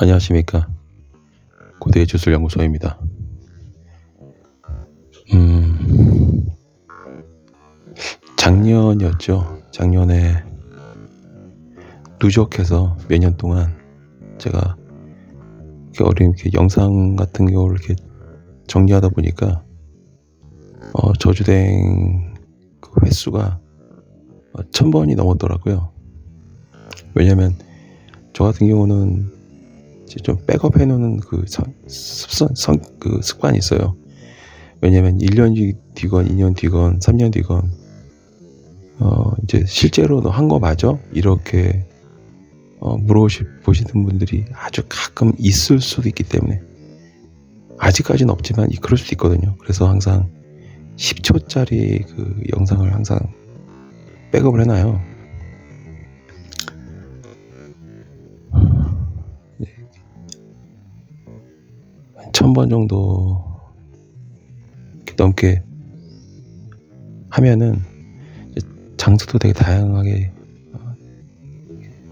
안녕하십니까. 고대의 주술연구소입니다. 작년이었죠. 작년에 누적해서 몇 년 동안 제가 이렇게 영상 같은 경우를 이렇게 정리하다 보니까 저주댕 그 횟수가 1000번이 넘었더라고요. 왜냐면 저 같은 경우는 이제 좀 백업 해놓는 그 습관이 있어요. 왜냐면 1년 뒤건 2년 뒤건 3년 뒤건 이제 실제로 너 한 거 맞아? 이렇게 물어보시는 분들이 아주 가끔 있을 수도 있기 때문에, 아직까지는 없지만 그럴 수도 있거든요. 그래서 항상 10초짜리 그 영상을 항상 백업을 해놔요. 1000번 정도 넘게 하면은 장소도 되게 다양하게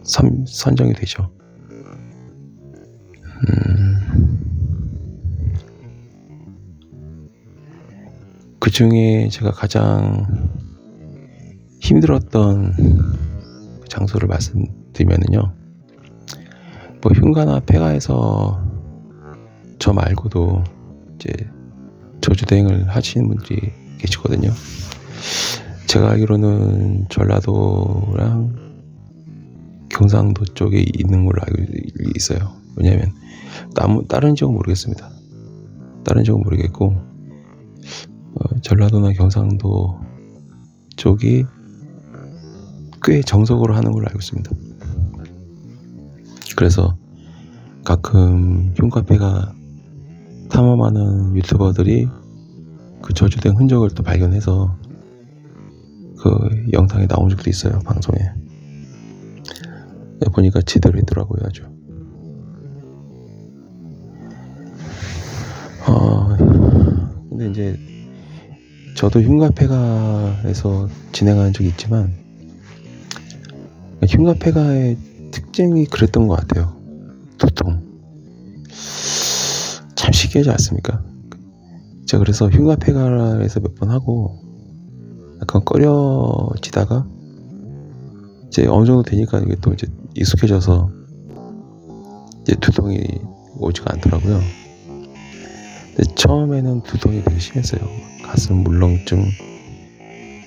선정이 되죠. 그 중에 제가 가장 힘들었던 장소를 말씀드리면은요, 뭐 흉가나 폐가에서 저 말고도 이제 저주대행을 하시는 분들이 계시거든요. 제가 알기로는 전라도랑 경상도 쪽에 있는 걸로 알고 있어요. 왜냐하면 다른 지역은 모르겠습니다. 다른 지역은 모르겠고 전라도나 경상도 쪽이 꽤 정석으로 하는 걸로 알고 있습니다. 그래서 가끔 흉가폐가 탐험하는 유튜버들이 그 저주된 흔적을 또 발견해서 그 영상에 나온 적도 있어요. 방송에 보니까 제대로 했더라고요. 아주 근데 이제 저도 흉가폐가에서 진행한 적이 있지만 흉가폐가의 특징이 그랬던 것 같아요. 두통 참 신기하지 않습니까? 제가 그래서 흉가폐가에서 몇 번 하고 약간 꺼려지다가 이제 어느 정도 되니까 이게 또 이제 익숙해져서 이제 두통이 오지가 않더라고요. 근데 처음에는 두통이 되게 심했어요. 가슴 물렁증,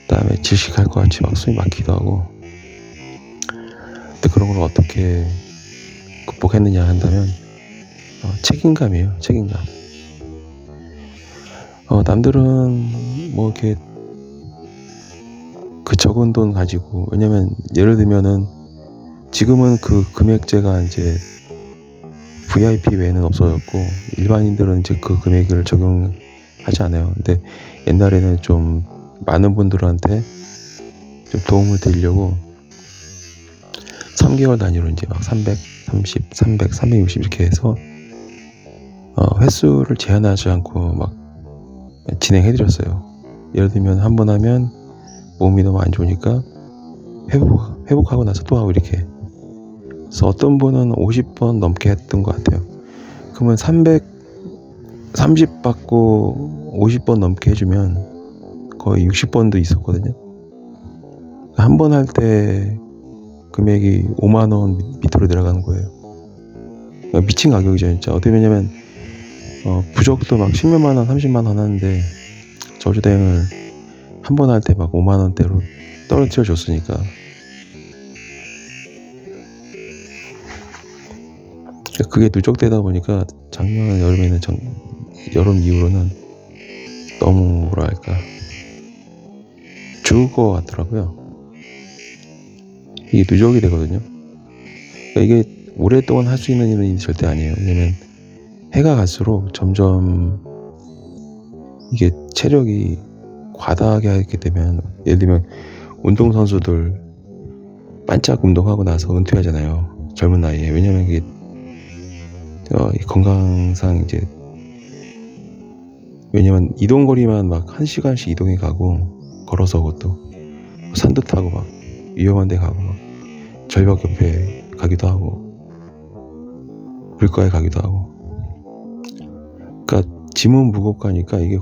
그다음에 질식할 것 같이 막 숨이 막히기도 하고. 근데 그런 걸 어떻게 극복했느냐 한다면 책임감이에요. 책임감. 남들은 뭐 이렇게 그 적은 돈 가지고, 왜냐면 예를 들면은 지금은 그 금액제가 이제 VIP 외에는 없어졌고 일반인들은 이제 그 금액을 적용하지 않아요. 근데 옛날에는 좀 많은 분들한테 좀 도움을 드리려고 3개월 단위로 이제 막 330, 300, 360 이렇게 해서 횟수를 제한하지 않고 막 진행해드렸어요. 예를 들면 한 번 하면 몸이 너무 안 좋으니까 회복하고 나서 또 하고 이렇게. 그래서 어떤 분은 50번 넘게 했던 것 같아요. 그러면 330 받고 50번 넘게 해주면 거의 60번도 있었거든요. 한 번 할 때 금액이 5만원 밑으로 내려가는 거예요. 미친 가격이죠, 진짜. 어떻게 보냐면 부적도 막 10몇만원, 30만원 하는데 저주대행을 한 번 할 때 막 5만원대로 떨어뜨려 줬으니까. 그게 누적되다 보니까 작년 여름에는 여름 이후로는 너무 뭐랄까 죽을 것 같더라고요. 이게 누적이 되거든요. 그러니까 이게 오랫동안 할 수 있는 일은 절대 아니에요. 왜냐면 해가 갈수록 점점 이게 체력이 과다하게 하게 되면, 예를 들면 운동선수들 반짝 운동하고 나서 은퇴하잖아요. 젊은 나이에. 왜냐면 이게 건강상 이제, 왜냐면 이동거리만 막 1시간씩 이동해 가고, 걸어서 그것도 산도 타고 막 위험한 데 가고 막 절벽 옆에 가기도 하고, 물가에 가기도 하고. 그러니까 짐은 무겁고 하니까 이게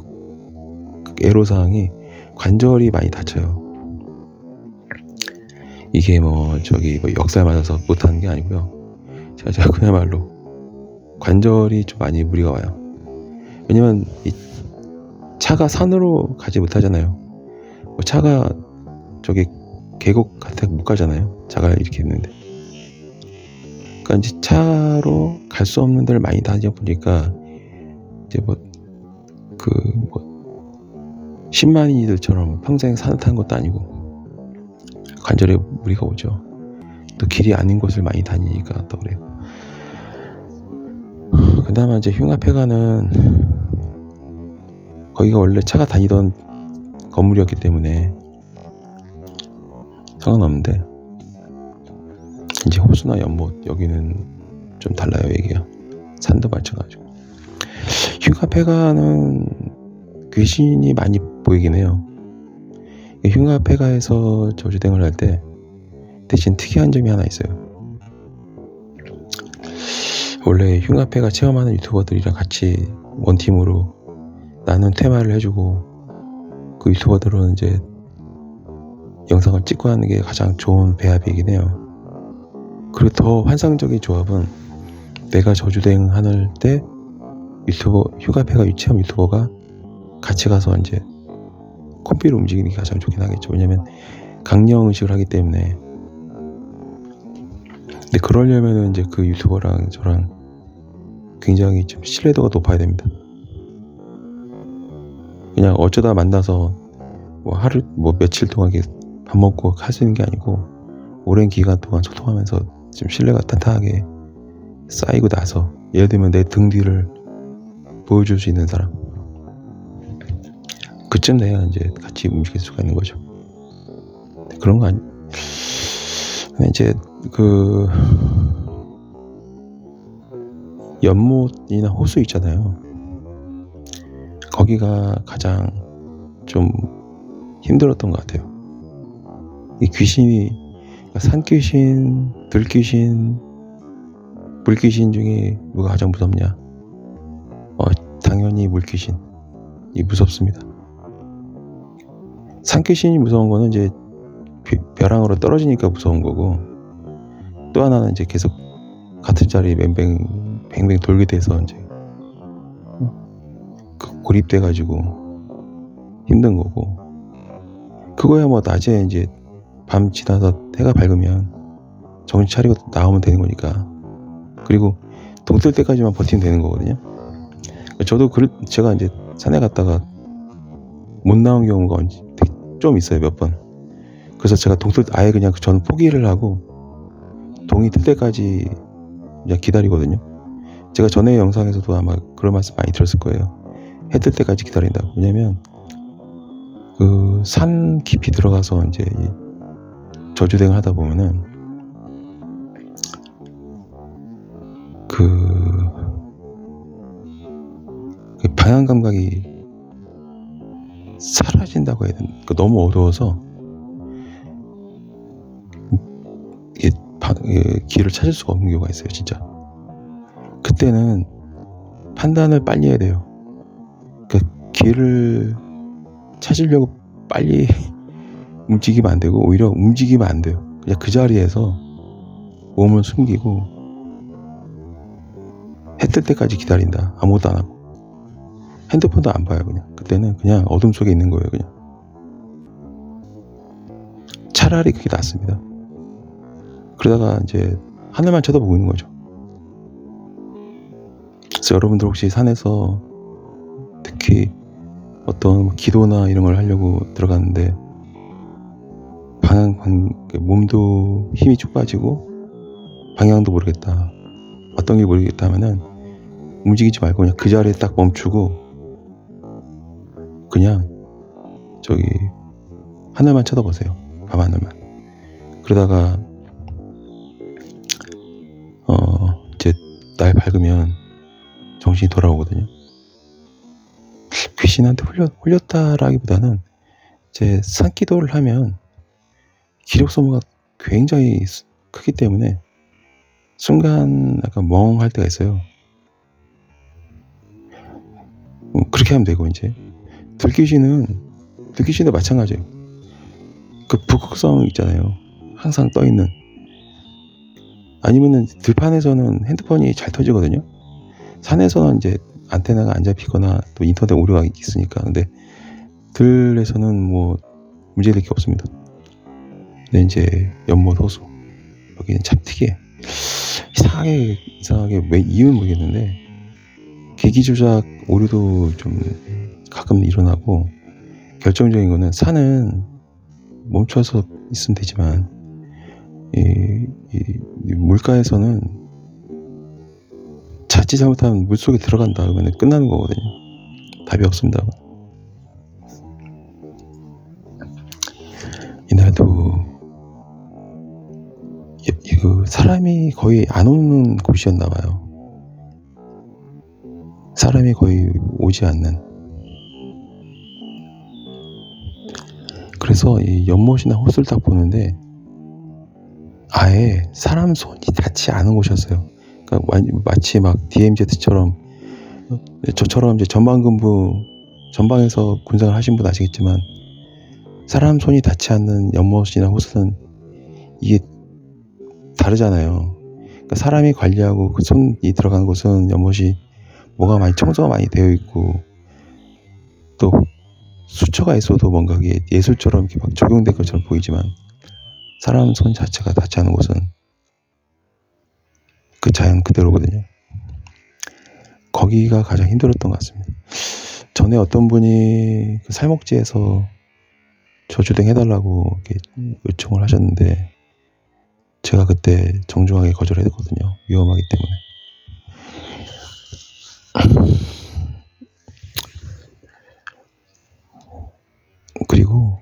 애로사항이 관절이 많이 다쳐요. 이게 뭐 역사에 맞아서 못하는 게 아니고요. 제가 그야말로 관절이 좀 많이 무리가 와요. 왜냐면 이 차가 산으로 가지 못하잖아요. 뭐 차가 계곡 같은 데 못 가잖아요. 차가 이렇게 있는데. 그러니까 이제 차로 갈 수 없는 데를 많이 다니다 보니까 이제 10만인이들처럼 평생 산을 타는 것도 아니고 관절에 무리가 오죠. 또 길이 아닌 곳을 많이 다니니까 또 그래요. 그나마 이제 흉합회관은 거기가 원래 차가 다니던 건물이었기 때문에 상관없는데, 이제 호수나 연못 여기는 좀 달라요. 얘기가 산도 마찬가지고. 흉합회관은 귀신이 많이 보이긴 해요. 흉합회가에서 저주댕을 할 때 대신 특이한 점이 하나 있어요. 원래 흉합회가 체험하는 유튜버들이랑 같이 원팀으로 나는 테마를 해주고, 그 유튜버들은 이제 영상을 찍고 하는 게 가장 좋은 배합이긴 해요. 그리고 더 환상적인 조합은 내가 저주댕 하는 때 흉합회가 체험 유튜버가 같이 가서 이제 콤비로 움직이는 게 가장 좋긴 하겠죠. 왜냐면 강령 의식을 하기 때문에. 근데 그러려면은 이제 그 유튜버랑 저랑 굉장히 좀 신뢰도가 높아야 됩니다. 그냥 어쩌다 만나서 하루 며칠 동안 밥 먹고 할 수 있는 게 아니고, 오랜 기간 동안 소통하면서 좀 신뢰가 탄탄하게 쌓이고 나서, 예를 들면 내 등 뒤를 보여줄 수 있는 사람, 그쯤 돼야 이제 같이 움직일 수가 있는 거죠. 그런 거 이제 연못이나 호수 있잖아요. 거기가 가장 좀 힘들었던 것 같아요. 이 귀신이, 산귀신, 들귀신, 물귀신 중에 누가 가장 무섭냐? 당연히 물귀신이 무섭습니다. 산귀신이 무서운 거는 이제 벼랑으로 떨어지니까 무서운 거고, 또 하나는 이제 계속 같은 자리에 뱅뱅 돌게 돼서 이제 고립돼가지고 힘든 거고, 그거야 뭐 낮에 이제 밤 지나서 해가 밝으면 정신 차리고 나오면 되는 거니까. 그리고 동 뜰 때까지만 버티면 되는 거거든요. 저도 제가 이제 산에 갔다가 못 나온 경우가 좀 있어요. 몇 번. 그래서 제가 아예 그냥 저는 포기를 하고 동이 뜰 때까지 그냥 기다리거든요. 제가 전에 영상에서도 아마 그런 말씀 많이 들었을 거예요. 해 뜰 때까지 기다린다고. 왜냐면 산 깊이 들어가서 이제 저주댕을 하다 보면은 방향 감각이 사라진다고 해야 되나? 너무 어두워서 길을 찾을 수가 없는 경우가 있어요. 진짜. 그때는 판단을 빨리 해야 돼요. 길을 찾으려고 빨리 움직이면 안 되고, 오히려 움직이면 안 돼요. 그냥 그 자리에서 몸을 숨기고 해 뜰 때까지 기다린다. 아무것도 안 하고. 핸드폰도 안 봐요. 그때는 그냥 어둠 속에 있는 거예요. 그냥. 차라리 그게 낫습니다. 그러다가 이제 하늘만 쳐다보고 있는 거죠. 그래서 여러분들 혹시 산에서 특히 어떤 기도나 이런 걸 하려고 들어갔는데 몸도 힘이 쭉 빠지고 방향도 모르겠다, 어떤 게 모르겠다 하면은 움직이지 말고 그냥 그 자리에 딱 멈추고 그냥 하늘만 쳐다보세요. 밤하늘만. 그러다가 이제 날 밝으면 정신이 돌아오거든요. 귀신한테 홀렸다라기보다는 이제 산기도를 하면 기력 소모가 굉장히 크기 때문에 순간 약간 멍할 때가 있어요. 그렇게 하면 되고, 이제 들귀신도 마찬가지예요. 그 북극성 있잖아요. 항상 떠 있는. 아니면은 들판에서는 핸드폰이 잘 터지거든요. 산에서는 이제 안테나가 안 잡히거나 또 인터넷 오류가 있으니까. 근데 들에서는 뭐 문제될 게 없습니다. 근데 이제 연못 호수 여기는 참 특이해. 이상하게 왜 이유는 모르겠는데 계기 조작 오류도 좀 가끔 일어나고, 결정적인 거는 산은 멈춰서 있으면 되지만 이 물가에서는 자칫 잘못하면 물속에 들어간다 그러면 끝나는 거거든요. 답이 없습니다. 이날도 사람이 거의 안 오는 곳이었나 봐요. 사람이 거의 오지 않는. 그래서 이 연못이나 호수를 딱 보는데 아예 사람 손이 닿지 않은 곳이었어요. 그러니까 마치 막 DMZ처럼, 저처럼 이제 전방에서 군상을 하신 분 아시겠지만, 사람 손이 닿지 않는 연못이나 호수는 이게 다르잖아요. 그러니까 사람이 관리하고 그 손이 들어가는 곳은 연못이 청소가 많이 되어 있고, 또 수초가 있어도 뭔가 예술처럼 이렇게 막 적용된 것처럼 보이지만, 사람 손 자체가 닿지 않은 곳은 그 자연 그대로거든요. 거기가 가장 힘들었던 것 같습니다. 전에 어떤 분이 그 살목지에서 저주댕 해달라고 이렇게 요청을 하셨는데, 제가 그때 정중하게 거절했거든요. 위험하기 때문에. 그리고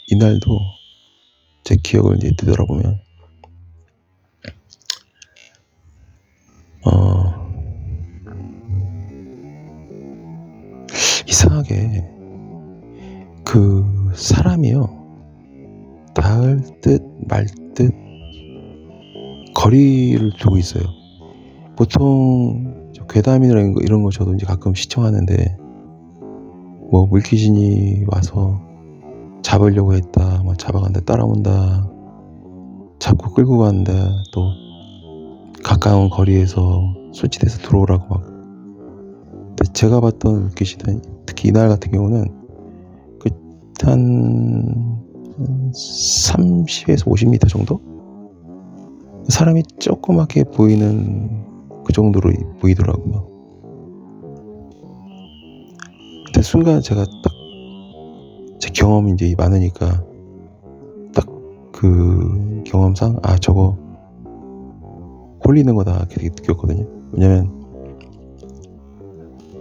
이날도 제 기억을 이제 되돌아보면 이상하게 그 사람이요, 닿을 듯 말 듯 거리를 두고 있어요. 보통 괴담이나 이런 거 저도 이제 가끔 시청하는데, 뭐 물귀신이 와서 잡으려고 했다, 뭐 잡아간다, 따라온다, 잡고 끌고 간다, 또 가까운 거리에서 수치돼서 들어오라고 막. 근데 제가 봤던 물귀신은, 특히 이날 같은 경우는 한 30에서 50m 정도? 사람이 조그맣게 보이는 그 정도로 보이더라고요. 근데 순간 제가 딱, 제 경험이 이제 많으니까 딱 그 경험상 저거 홀리는 거다 이렇게 느꼈거든요. 왜냐면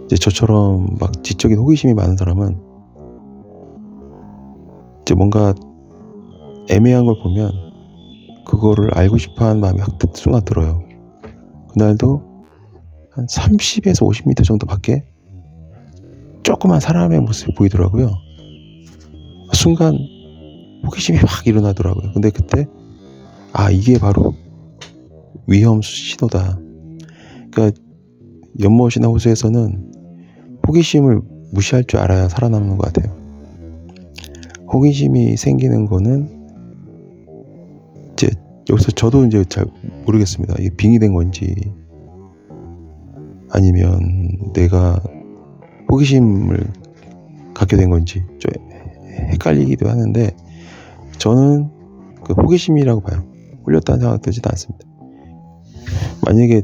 이제 저처럼 막 지적인 호기심이 많은 사람은 이제 뭔가 애매한 걸 보면 그거를 알고 싶어하는 마음이 확 순간 들어요. 그날도 한 30에서 50m 정도 밖에 조그만 사람의 모습이 보이더라고요. 순간 호기심이 확 일어나더라고요. 근데 그때 이게 바로 위험 신호다. 그러니까 연못이나 호수에서는 호기심을 무시할 줄 알아야 살아남는 것 같아요. 호기심이 생기는 거는 이제 여기서 저도 이제 잘 모르겠습니다. 이게 빙의 된 건지 아니면 내가 호기심을 갖게 된 건지 좀 헷갈리기도 하는데, 저는 그 호기심이라고 봐요. 홀렸다는 생각 들지도 않습니다. 만약에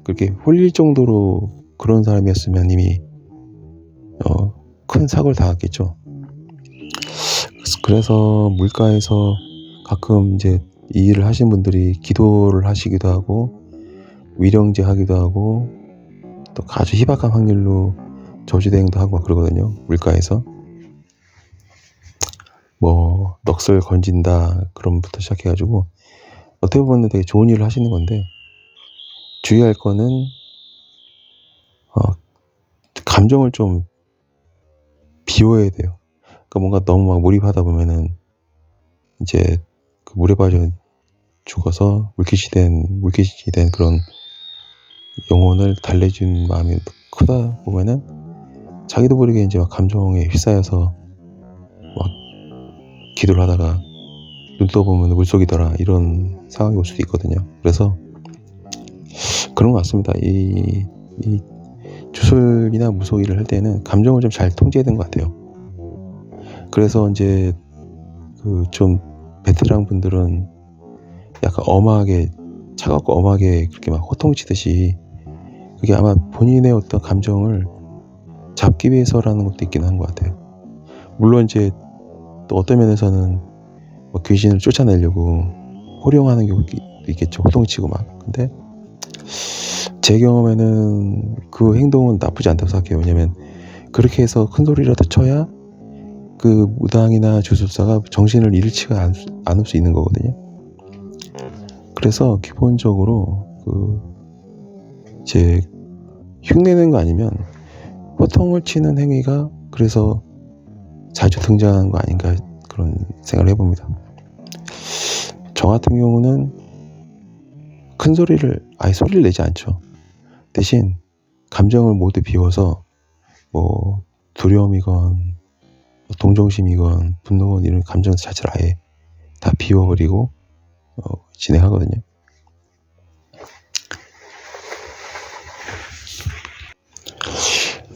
그렇게 홀릴 정도로 그런 사람이었으면 이미 큰 사고를 당했겠죠. 그래서 물가에서 가끔 이제 이 일을 하신 분들이 기도를 하시기도 하고 위령제 하기도 하고, 또 아주 희박한 확률로 저주대행도 하고 그러거든요. 물가에서 뭐 넋을 건진다 그런 부터 시작해가지고 어떻게 보면 되게 좋은 일을 하시는 건데, 주의할 거는 감정을 좀 비워야 돼요. 그러니까 뭔가 너무 막 몰입하다 보면은 이제 그 물에 빠져 죽어서 물귀신이 된 그런 영혼을 달래준 마음이 크다 보면은 자기도 모르게 이제 막 감정에 휩싸여서 막 기도를 하다가 눈 떠보면 물속이더라 이런 상황이 올 수도 있거든요. 그래서 그런 것 같습니다. 이 주술이나 무속일을 할 때는 감정을 좀 잘 통제해야 되는 것 같아요. 그래서 이제 그 좀 베테랑 분들은 약간 엄하게 차갑고 엄하게 그렇게 막 호통치듯이 그게 아마 본인의 어떤 감정을 잡기 위해서라는 것도 있긴 한 것 같아요. 물론 이제 또 어떤 면에서는 뭐 귀신을 쫓아내려고 호령하는 경우도 있겠죠. 호통치고 막. 근데 제 경험에는 그 행동은 나쁘지 않다고 생각해요. 왜냐면 그렇게 해서 큰 소리라도 쳐야 그 무당이나 주술사가 정신을 잃지가 않을 수 있는 거거든요. 그래서 기본적으로 이제 흉내내는 거 아니면 호통을 치는 행위가 그래서 자주 등장하는 거 아닌가 그런 생각을 해봅니다. 저 같은 경우는 큰 소리를 아예 소리를 내지 않죠. 대신 감정을 모두 비워서 뭐 두려움이건 동정심이건 분노건 이런 감정 자체를 아예 다 비워버리고 진행하거든요.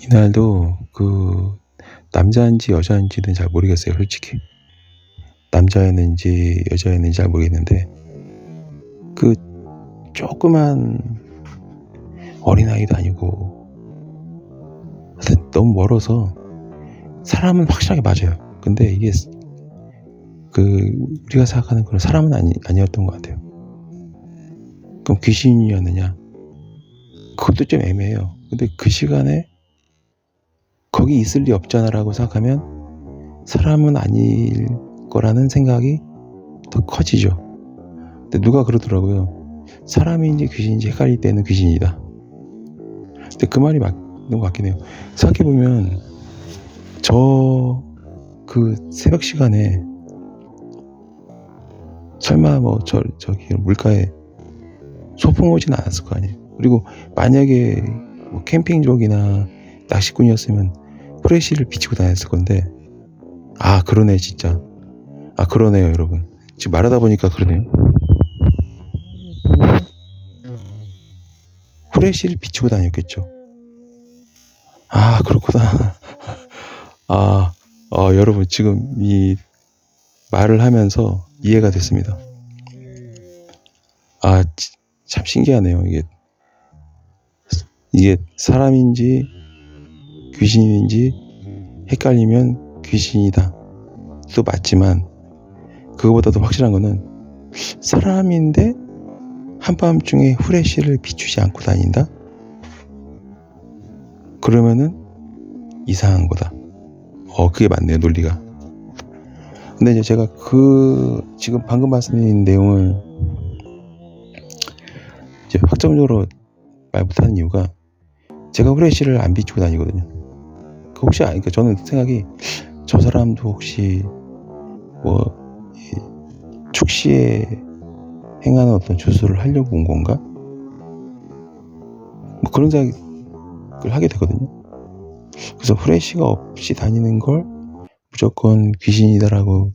이날도 그 남자인지 여자인지는 잘 모르겠어요. 솔직히 남자였는지 여자였는지 잘 모르겠는데 그 조그만 어린아이도 아니고 하여튼 너무 멀어서 사람은 확실하게 맞아요. 근데 이게 우리가 생각하는 그런 사람은 아니었던 것 같아요. 그럼 귀신이었느냐? 그것도 좀 애매해요. 근데 그 시간에 거기 있을 리 없잖아라고 생각하면 사람은 아닐 거라는 생각이 더 커지죠. 근데 누가 그러더라고요. 사람인지 귀신인지 헷갈릴 때는 귀신이다. 근데 그 말이 맞는 것 같긴 해요. 생각해보면 그 새벽 시간에 설마 뭐 저기 물가에 소풍 오진 않았을 거 아니에요. 그리고 만약에 뭐 캠핑족이나 낚시꾼이었으면 후레쉬를 비치고 다녔을 건데 그러네 진짜. 그러네요 여러분. 지금 말하다 보니까 그러네요. 후레쉬를 비치고 다녔겠죠. 그렇구나. 여러분 지금 이 말을 하면서 이해가 됐습니다. 참 신기하네요. 이게 사람인지 귀신인지 헷갈리면 귀신이다. 또 맞지만 그거보다도 확실한 거는 사람인데 한밤중에 후레쉬를 비추지 않고 다닌다? 그러면은 이상한 거다. 그게 맞네요, 논리가. 근데 이제 제가 지금 방금 말씀드린 내용을 이제 확정적으로 말 못하는 이유가 제가 후레쉬를 안 비추고 다니거든요. 혹시 그러니까 저는 생각이 저 사람도 혹시 뭐 축시에 행하는 어떤 주술을 하려고 온 건가? 뭐 그런 생각을 하게 되거든요. 그래서 후레쉬가 없이 다니는 걸 무조건 귀신이다라고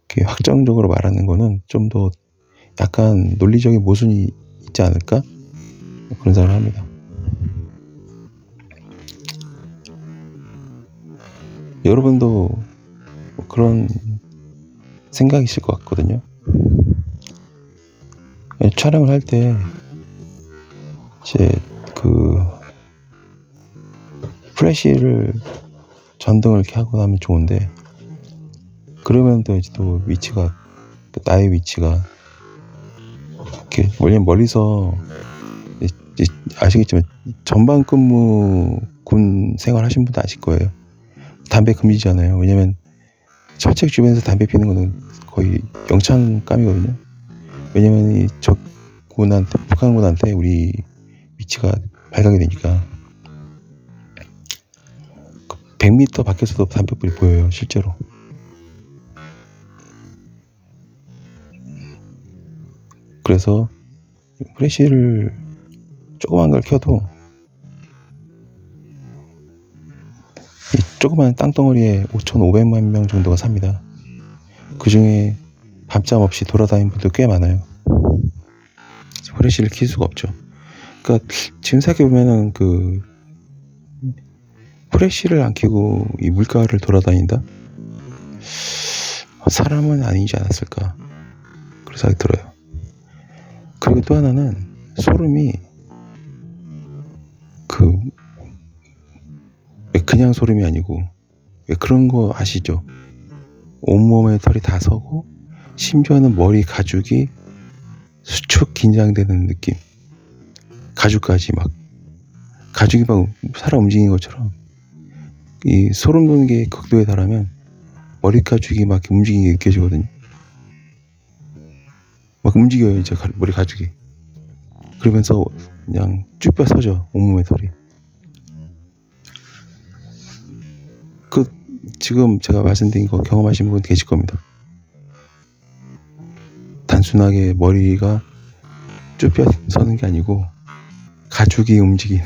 이렇게 확정적으로 말하는 거는 좀 더 약간 논리적인 모순이 있지 않을까? 그런 생각을 합니다. 여러분도 뭐 그런 생각이실 것 같거든요. 촬영을 할 때 이제 플래시를 전등을 이렇게 하고 나면 좋은데 그러면 또 이제 또 위치가 나의 위치가 이렇게 멀리서 이제 아시겠지만 전방 근무 군 생활하신 분도 아실 거예요. 담배 금지잖아요. 왜냐면 철책 주변에서 담배 피는 거는 거의 영창감이거든요. 왜냐면 이 북한군한테 우리 위치가 발각이 되니까 100m 밖에서도 담배불이 보여요, 실제로. 그래서 프레쉬를 조그만 걸 켜도 이 조그만 땅덩어리에 5,500만 명 정도가 삽니다. 그 중에 밤잠 없이 돌아다니는 분도 꽤 많아요. 프레쉬를 킬 수가 없죠. 그러니까 지금 생각해보면은 그 프레쉬를 안 켜고 이 물가를 돌아다닌다? 사람은 아니지 않았을까 그런 생각이 들어요. 그리고 또 하나는 소름이 그냥 소름이 아니고 왜 그런 거 아시죠? 온몸에 털이 다 서고 심지어는 머리 가죽이 수축 긴장되는 느낌. 가죽이 막 살아 움직이는 것처럼 이 소름 돋는 게 극도에 달하면 머리 가죽이 막 움직이는 게 느껴지거든요. 막 움직여요, 이제 머리 가죽이. 그러면서 그냥 쭉 펴서져, 온몸의 털이. 지금 제가 말씀드린 거 경험하신 분 계실 겁니다. 단순하게 머리가 쭉 펴서는 게 아니고 가죽이 움직이는,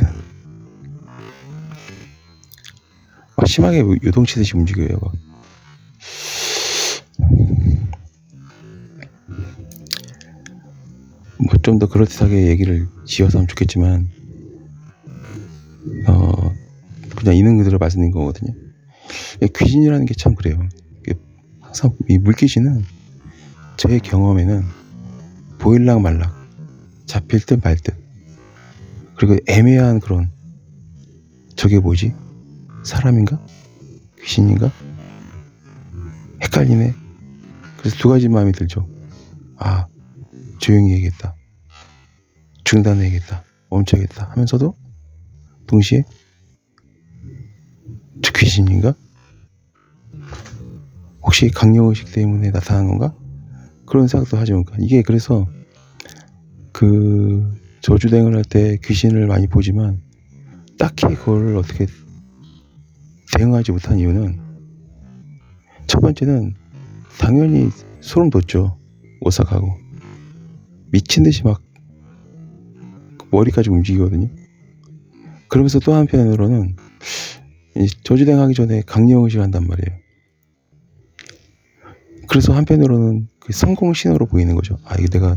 막 심하게 요동치듯이 움직여요. 막. 뭐 좀 더 그럴듯하게 얘기를 지어서 하면 좋겠지만 그냥 있는 그대로 말씀드린 거거든요. 귀신이라는 게 참 그래요. 항상 이 물귀신은 제 경험에는 보일락 말락, 잡힐 듯 말 듯, 그리고 애매한 그런, 저게 뭐지? 사람인가? 귀신인가? 헷갈리네. 그래서 두 가지 마음이 들죠. 아, 조용히 해야겠다, 중단해야겠다, 멈춰야겠다 하면서도 동시에 저 귀신인가? 혹시 강령의식 때문에 나타난 건가? 그런 생각도 하죠. 이게 그래서 그 저주댕을 할 때 귀신을 많이 보지만 딱히 그걸 어떻게 대응하지 못한 이유는, 첫 번째는 당연히 소름 돋죠. 오싹하고 미친 듯이 막 머리까지 움직이거든요. 그러면서 또 한편으로는 저주댕 하기 전에 강령의식 한단 말이에요. 그래서 한편으로는 그 성공 신호로 보이는 거죠. 아, 이게 내가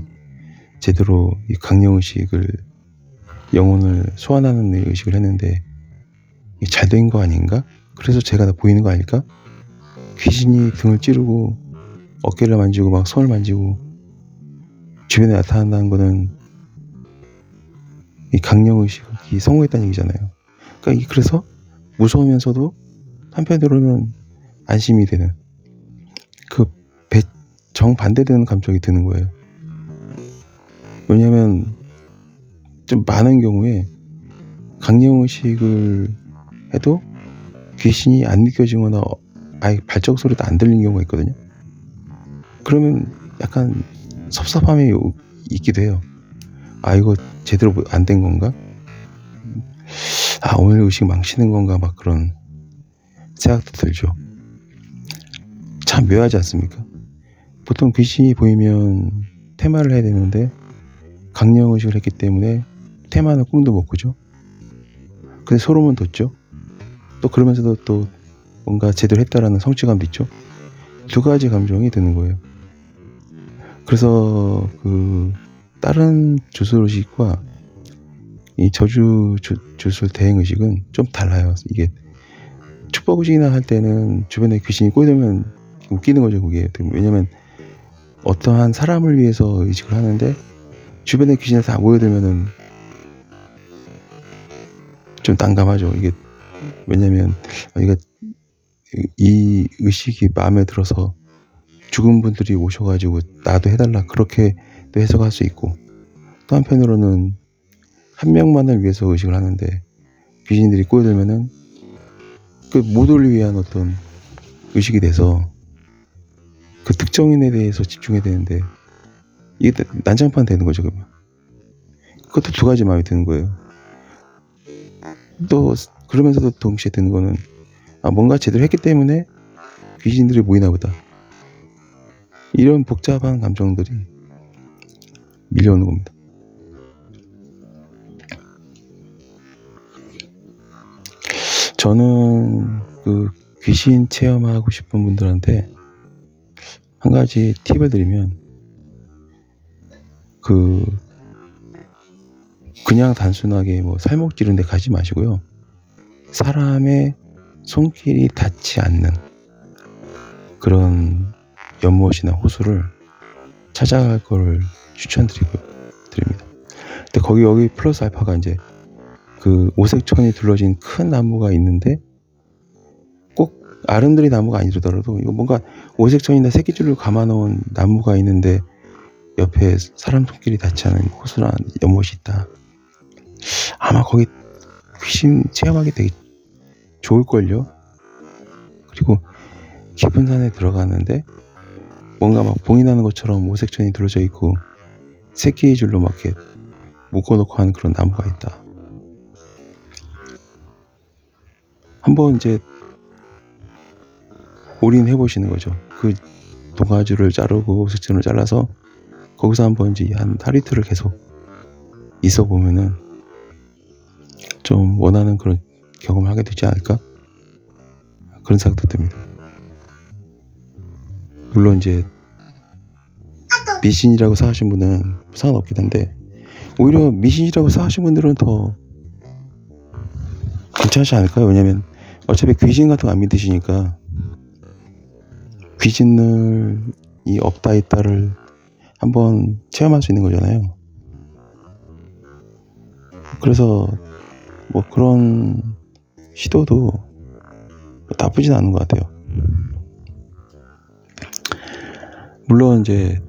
제대로 이 강령의식을, 영혼을 소환하는 의식을 했는데 잘 된 거 아닌가? 그래서 제가 다 보이는 거 아닐까? 귀신이 등을 찌르고 어깨를 만지고 막 손을 만지고 주변에 나타난다는 거는 이 강령의식이 성공했다는 얘기잖아요. 그러니까 그래서 무서우면서도 한편으로는 안심이 되는, 그 정반대되는 감정이 드는 거예요. 왜냐면 좀 많은 경우에 강령의식을 해도 귀신이 안 느껴지거나 아예 발작 소리도 안 들리는 경우가 있거든요. 그러면 약간 섭섭함이 있기도 해요. 아, 이거 제대로 안 된 건가? 아, 오늘 의식 망치는 건가? 막 그런 생각도 들죠. 참 묘하지 않습니까? 보통 귀신이 보이면 테마를 해야 되는데 강령의식을 했기 때문에 테마는 꿈도 못 꾸죠. 근데 소름은 돋죠. 또 그러면서도 또 뭔가 제대로 했다라는 성취감도 있죠. 두 가지 감정이 드는 거예요. 그래서 다른 주술의식과 이 주술 대행의식은 좀 달라요. 이게 축복의식이나 할 때는 주변에 귀신이 꼬이면 웃기는 거죠, 그게. 왜냐면 어떠한 사람을 위해서 의식을 하는데 주변에 귀신이 다 모여들면은 좀 난감하죠. 이게 왜냐면 이 의식이 마음에 들어서 죽은 분들이 오셔가지고 나도 해달라, 그렇게 또 해석할 수 있고, 또 한편으로는 한 명만을 위해서 의식을 하는데 귀신들이 꼬여들면은 그 모두를 위한 어떤 의식이 돼서 그 특정인에 대해서 집중해야 되는데 이게 난장판 되는 거죠. 그러면 그것도 두 가지 마음이 드는 거예요. 또 그러면서도 동시에 드는 거는, 아, 뭔가 제대로 했기 때문에 귀신들이 모이나 보다, 이런 복잡한 감정들이 밀려오는 겁니다. 저는 그 귀신 체험하고 싶은 분들한테 한 가지 팁을 드리면, 그냥 단순하게 뭐 살목 지른 데 가지 마시고요. 사람의 손길이 닿지 않는 그런 연못이나 호수를 찾아갈 걸 추천드립니다. 근데 여기 플러스 알파가 이제 그 오색천이 둘러진 큰 나무가 있는데, 꼭 아름드리 나무가 아니더라도 이거 뭔가 오색천이나 새끼줄로 감아놓은 나무가 있는데 옆에 사람 손길이 닿지 않은 호수나 연못이 있다. 아마 거기 귀신 체험하기 되게 좋을걸요. 그리고 깊은 산에 들어가는데 뭔가 막 봉이 나는 것처럼 오색천이 둘러져 있고 새끼줄로 막 이렇게 묶어놓고 하는 그런 나무가 있다. 한번 이제 올인해 보시는 거죠. 그 동아줄을 자르고 오색천을 잘라서 거기서 한번 이제 한 하루 이틀을 계속 있어 보면은 좀 원하는 그런 경험을 하게 되지 않을까? 그런 생각도 듭니다. 물론 이제 미신이라고 생각하신 분은 상관없긴 한데, 오히려 미신이라고 생각하신 분들은 더 괜찮지 않을까요? 왜냐면 어차피 귀신 같은 거 안 믿으시니까 귀신이 없다 있다를 한번 체험할 수 있는 거잖아요. 그래서 뭐 그런 시도도 나쁘진 않은 것 같아요. 물론 이제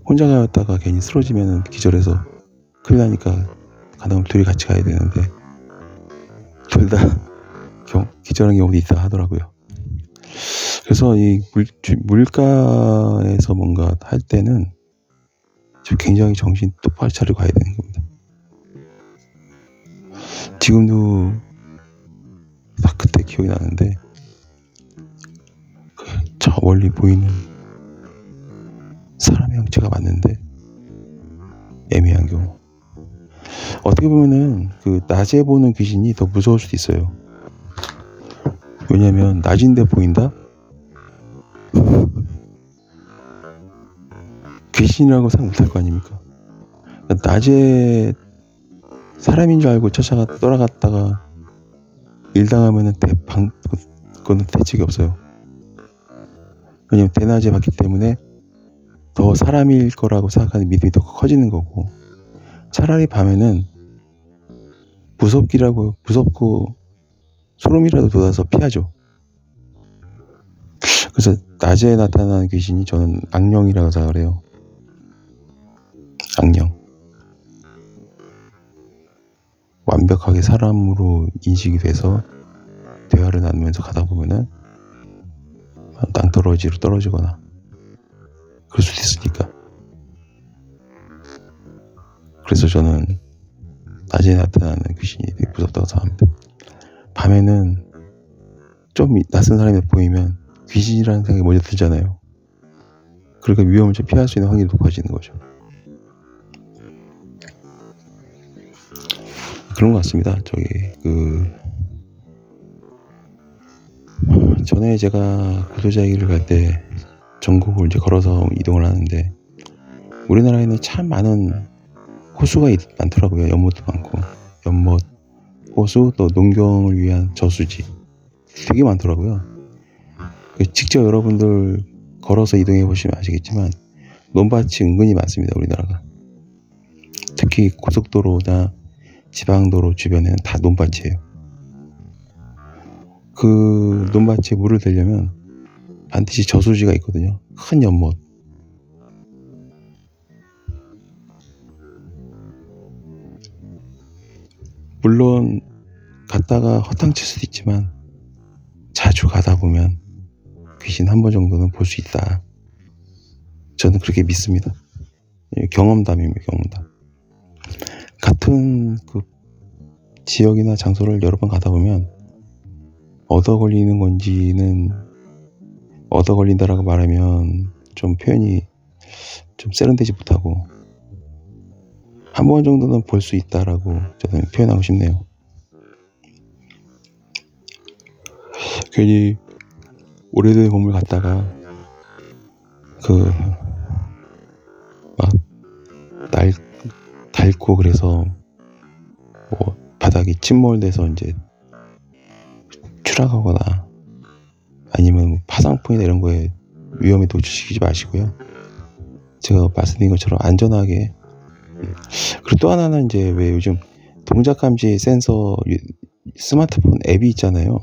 혼자 가다가 괜히 쓰러지면 기절해서 큰일 나니까 가능하면 둘이 같이 가야 되는데 둘 다 기절한 경우도 있다 하더라고요. 그래서 이 물가에서 뭔가 할 때는 굉장히 정신 똑바로 차리고 가야 되는 겁니다. 지금도 딱 그때 기억이 나는데, 저 멀리 보이는 사람의 형체가 맞는데 애매한 경우, 어떻게 보면은 그 낮에 보는 귀신이 더 무서울 수도 있어요. 왜냐면 낮인데 보인다? 귀신이라고 생각 못할 거 아닙니까? 낮에 사람인 줄 알고 떠나갔다가 일당하면은 그거는 대책이 없어요. 왜냐면 대낮에 봤기 때문에 더 사람일 거라고 생각하는 믿음이 더 커지는 거고, 차라리 밤에는 무섭고 소름이라도 돋아서 피하죠. 그래서 낮에 나타나는 귀신이 저는 악령이라고 생각을 해요. 악령. 완벽하게 사람으로 인식이 돼서 대화를 나누면서 가다 보면은 낭떠러지로 떨어지거나 그럴 수도 있으니까. 그래서 저는 낮에 나타나는 귀신이 되게 무섭다고 생각합니다. 밤에는 좀 낯선 사람이 보이면 귀신이라는 생각이 먼저 들잖아요. 그러니까 위험을 좀 피할 수 있는 확률이 높아지는 거죠. 그런 것 같습니다. 전에 제가 구도자기를 갈 때 전국을 이제 걸어서 이동을 하는데, 우리나라에는 참 많은 호수가 많더라고요. 연못도 많고, 연못, 호수, 또 농경을 위한 저수지 되게 많더라고요. 직접 여러분들 걸어서 이동해 보시면 아시겠지만 논밭이 은근히 많습니다. 우리나라가. 특히 고속도로나 지방도로 주변에는 다 논밭이에요. 그 논밭에 물을 대려면 반드시 저수지가 있거든요. 큰 연못. 물론 갔다가 허탕칠 수도 있지만 자주 가다 보면 귀신 한 번 정도는 볼 수 있다. 저는 그렇게 믿습니다. 경험담입니다. 경험담. 같은 그 지역이나 장소를 여러 번 가다 보면 얻어 걸린다라고 말하면 좀 표현이 좀 세련되지 못하고 한 번 정도는 볼 수 있다라고 저는 표현하고 싶네요. 괜히 오래된 건물 갔다가 막 닳고 그래서 뭐 바닥이 침몰돼서 이제 추락하거나 아니면 파상풍이나 이런 거에 위험에 노출시키지 마시고요. 제가 말씀드린 것처럼 안전하게. 그리고 또 하나는 이제 왜 요즘 동작 감지 센서 스마트폰 앱이 있잖아요.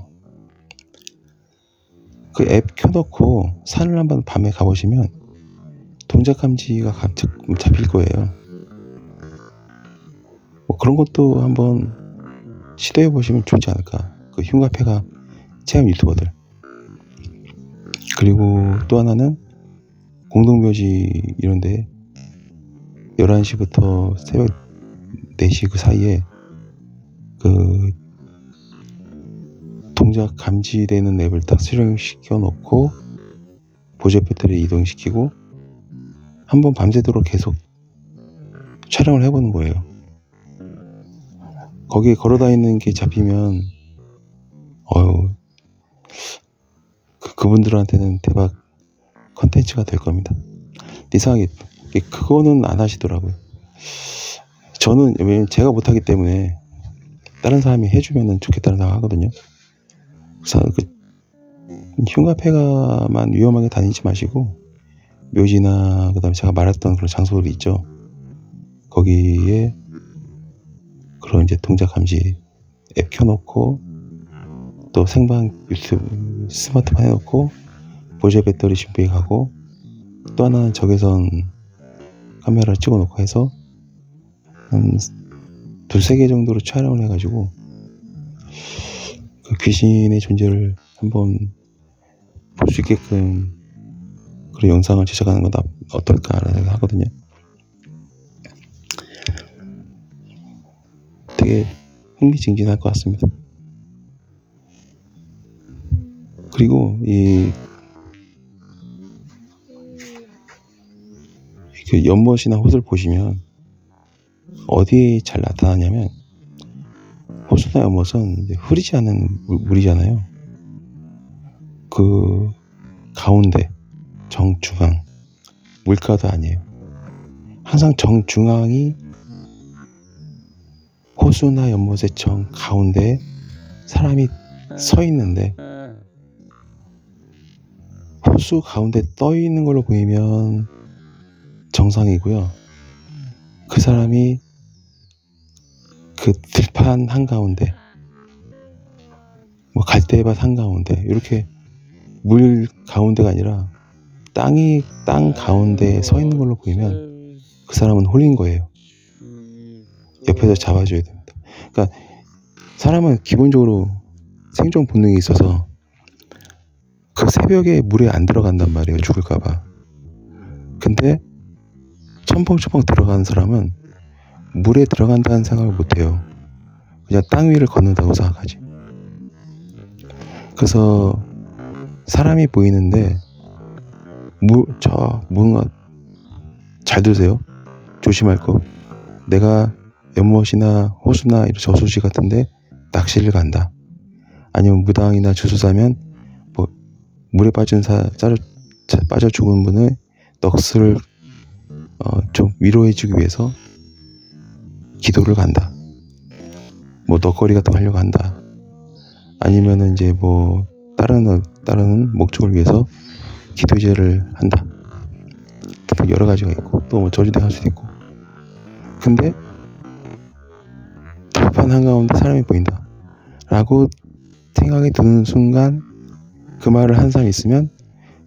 그 앱 켜놓고 산을 한번 밤에 가보시면 동작 감지가 잡힐 거예요. 뭐 그런 것도 한번 시도해 보시면 좋지 않을까. 그 흉가폐가 체험 유튜버들. 그리고 또 하나는 공동묘지 이런데 11시부터 새벽 4시 그 사이에 그 동작 감지되는 앱을 딱 수령시켜 놓고 보조 배터리 이동시키고 한번 밤새도록 계속 촬영을 해보는 거예요. 거기에 걸어다니는 게 잡히면 그분들한테는 대박 컨텐츠가 될 겁니다. 이상하게 그거는 안 하시더라고요. 저는 왜냐면 제가 못하기 때문에 다른 사람이 해주면 좋겠다는 생각 하거든요. 그래서 흉가폐가만 위험하게 다니지 마시고 묘지나 그다음에 제가 말했던 그런 장소들이 있죠. 거기에 그런 이제 동작 감지 앱 켜놓고 또 생방 유튜브 스마트폰 해놓고 보조 배터리 준비하고 또 하나는 적외선 카메라를 찍어놓고 해서 한 2-3개 정도로 촬영을 해가지고 그 귀신의 존재를 한번 볼 수 있게끔 그런 영상을 제작하는 건 어떨까라는 하거든요. 되게 흥미진진할 것 같습니다. 그리고 그 연못이나 호수를 보시면 어디에 잘 나타나냐면 호수나 연못은 흐리지 않은 물이잖아요. 그 가운데 정중앙 물가도 아니에요. 항상 정중앙이 호수나 연못의 정 가운데에 사람이 서 있는데 호수 가운데 떠 있는 걸로 보이면 정상이고요. 그 사람이 그 들판 한가운데 뭐 갈대밭 한가운데 이렇게 물 가운데가 아니라 땅 가운데에 서 있는 걸로 보이면 그 사람은 홀린 거예요. 옆에서 잡아줘야 됩니다. 그러니까 사람은 기본적으로 생존 본능이 있어서 그 새벽에 물에 안 들어간단 말이에요. 죽을까봐. 근데 첨벙첨벙 들어가는 사람은 물에 들어간다는 생각을 못해요. 그냥 땅 위를 걷는다고 생각하지. 그래서 사람이 보이는데 뭔가 잘 들으세요. 조심할 거. 내가 연못이나 호수나 이런 저수지 같은데 낚시를 간다. 아니면 무당이나 주술사면 뭐 물에 빠져 죽은 분의 넋을 좀 위로해주기 위해서 기도를 간다. 뭐 넋거리 같은 거 하려고 한다. 아니면은 이제 뭐 다른 목적을 위해서 기도제를 한다. 여러 가지가 있고 또 뭐 저주대 할 수도 있고. 근데 들판 한가운데 사람이 보인다 라고 생각이 드는 순간 그 말을 한 사람이 있으면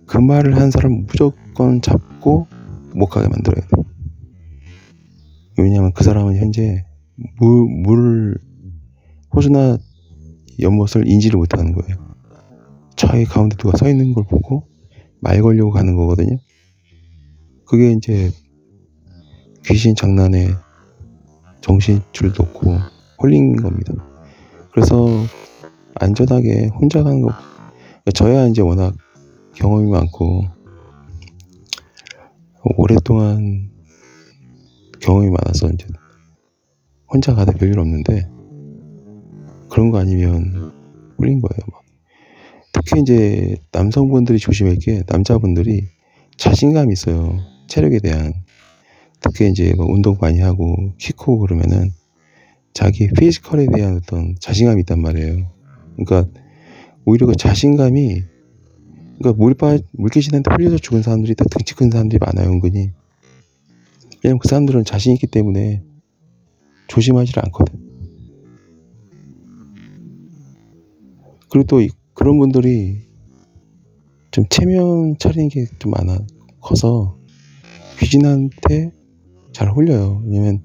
그 말을 한 사람 무조건 잡고 못 가게 만들어야 돼. 왜냐하면 그 사람은 현재 호수나 연못을 인지를 못하는 거예요. 저희 가운데 누가 서 있는 걸 보고 말 걸려고 가는 거거든요. 그게 이제 귀신 장난에 정신줄 놓고 홀린 겁니다. 그래서 안전하게 혼자 가는 거. 저야 이제 워낙 경험이 많고 오랫동안 경험이 많아서 이제 혼자 가도 별일 없는데 그런 거 아니면 홀린 거예요. 막. 특히 이제 남성분들이 조심할 게 남자분들이 자신감이 있어요. 체력에 대한. 특히 이제 뭐 운동 많이 하고 키 크고 그러면은 자기 피지컬에 대한 어떤 자신감이 있단 말이에요. 그러니까 오히려 그 자신감이 그러니까 물귀신한테 홀려서 죽은 사람들이 다 등치 큰 사람들이 많아요, 은근히. 왜냐면 그 사람들은 자신 있기 때문에 조심하지를 않거든. 그리고 또 그런 분들이 좀 체면 차리는 게 좀 많아. 커서 귀신한테 잘 홀려요. 왜냐면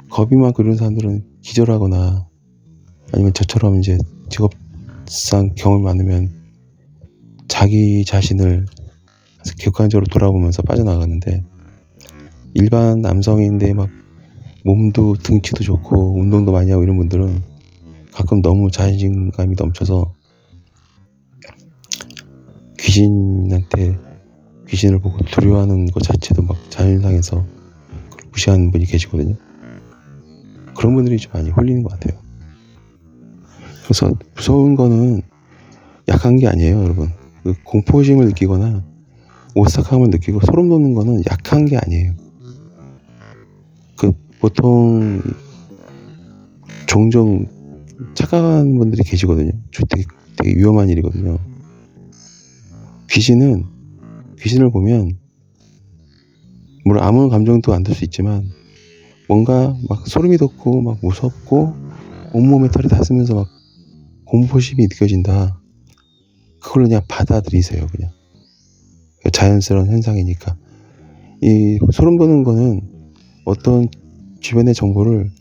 겁이 많고 이런 사람들은 기절하거나 아니면 저처럼 이제 직업상 경험이 많으면 자기 자신을 객관적으로 돌아보면서 빠져나가는데 일반 남성인데 막 몸도 등치도 좋고 운동도 많이 하고 이런 분들은 가끔 너무 자신감이 넘쳐서 귀신을 보고 두려워하는 것 자체도 막 자존상해서 무시하는 분이 계시거든요. 그런 분들이 좀 많이 홀리는 것 같아요. 그래서 무서운 거는 약한 게 아니에요, 여러분. 그 공포심을 느끼거나 오싹함을 느끼고 소름 돋는 거는 약한 게 아니에요. 그 보통 종종 착각하는 분들이 계시거든요. 되게 위험한 일이거든요. 귀신을 보면 물론 아무 감정도 안 들 수 있지만 뭔가 막 소름이 돋고 막 무섭고 온몸에 털이 닿으면서 막 공포심이 느껴진다. 그걸 그냥 받아들이세요. 그냥 자연스러운 현상이니까. 이 소름 돋는 거는 어떤 주변의 정보를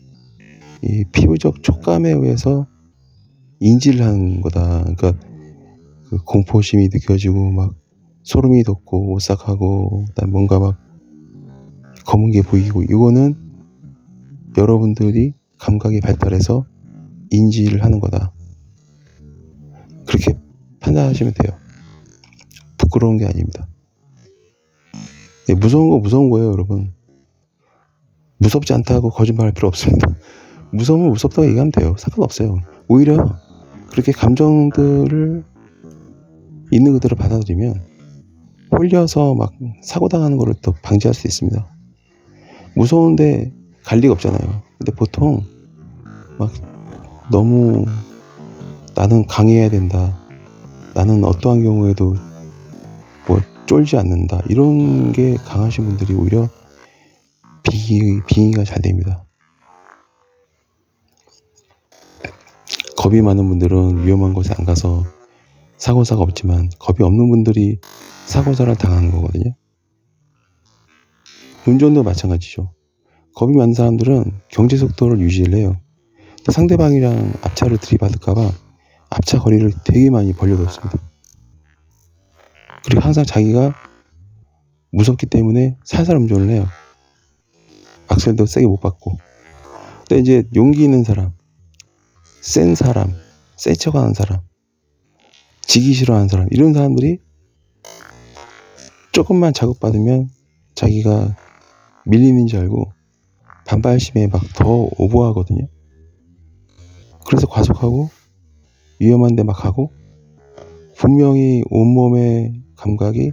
이 피부적 촉감에 의해서 인지를 하는 거다. 그러니까 그 공포심이 느껴지고 막 소름이 돋고 오싹하고 그다음 뭔가 막 검은 게 보이고 이거는 여러분들이 감각이 발달해서 인지를 하는 거다. 그렇게 판단하시면 돼요. 부끄러운 게 아닙니다. 무서운 거 무서운 거예요, 여러분. 무섭지 않다고 거짓말할 필요 없습니다. 무서우면 무섭다고 얘기하면 돼요. 상관없어요. 오히려 그렇게 감정들을 있는 그대로 받아들이면 홀려서 막 사고당하는 거를 또 방지할 수 있습니다. 무서운데 갈 리가 없잖아요. 근데 보통 막 너무 나는 강해야 된다. 나는 어떠한 경우에도 뭐 쫄지 않는다. 이런 게 강하신 분들이 오히려 빙의가 잘 됩니다. 겁이 많은 분들은 위험한 곳에 안 가서 사고사가 없지만 겁이 없는 분들이 사고사를 당하는 거거든요. 운전도 마찬가지죠. 겁이 많은 사람들은 경제 속도를 유지를 해요. 상대방이랑 앞차를 들이받을까봐 앞차 거리를 되게 많이 벌려놓습니다. 그리고 항상 자기가 무섭기 때문에 살살 운전을 해요. 악셀도 세게 못 받고. 근데 이제 용기 있는 사람, 센 사람, 센 척하는 사람, 지기 싫어하는 사람 이런 사람들이 조금만 자극받으면 자기가 밀리는 줄 알고 반발심에 막 더 오버하거든요. 그래서 과속하고 위험한데 막 하고 분명히 온몸의 감각이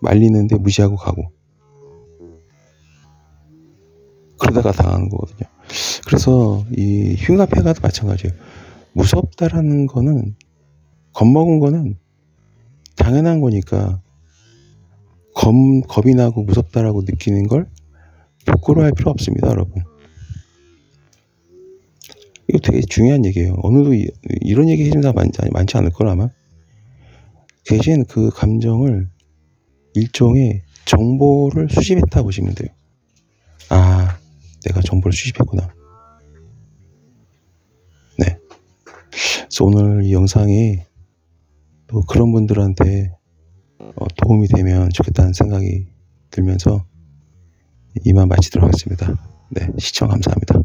말리는데 무시하고 가고 그러다가 당하는 거거든요. 그래서 이 흉가폐가도 마찬가지예요. 무섭다라는 거는 겁먹은 거는 당연한 거니까 겁이 나고 무섭다라고 느끼는 걸 부끄러워할 필요 없습니다, 여러분. 이거 되게 중요한 얘기예요. 오늘도 이런 얘기 해주는 사람 많지 않을 거라 아마. 대신 그 감정을 일종의 정보를 수집했다 보시면 돼요. 아, 내가 정보를 수집했구나. 네. 그래서 오늘 이 영상이 또 그런 분들한테 도움이 되면 좋겠다는 생각이 들면서 이만 마치도록 하겠습니다. 네, 시청 감사합니다.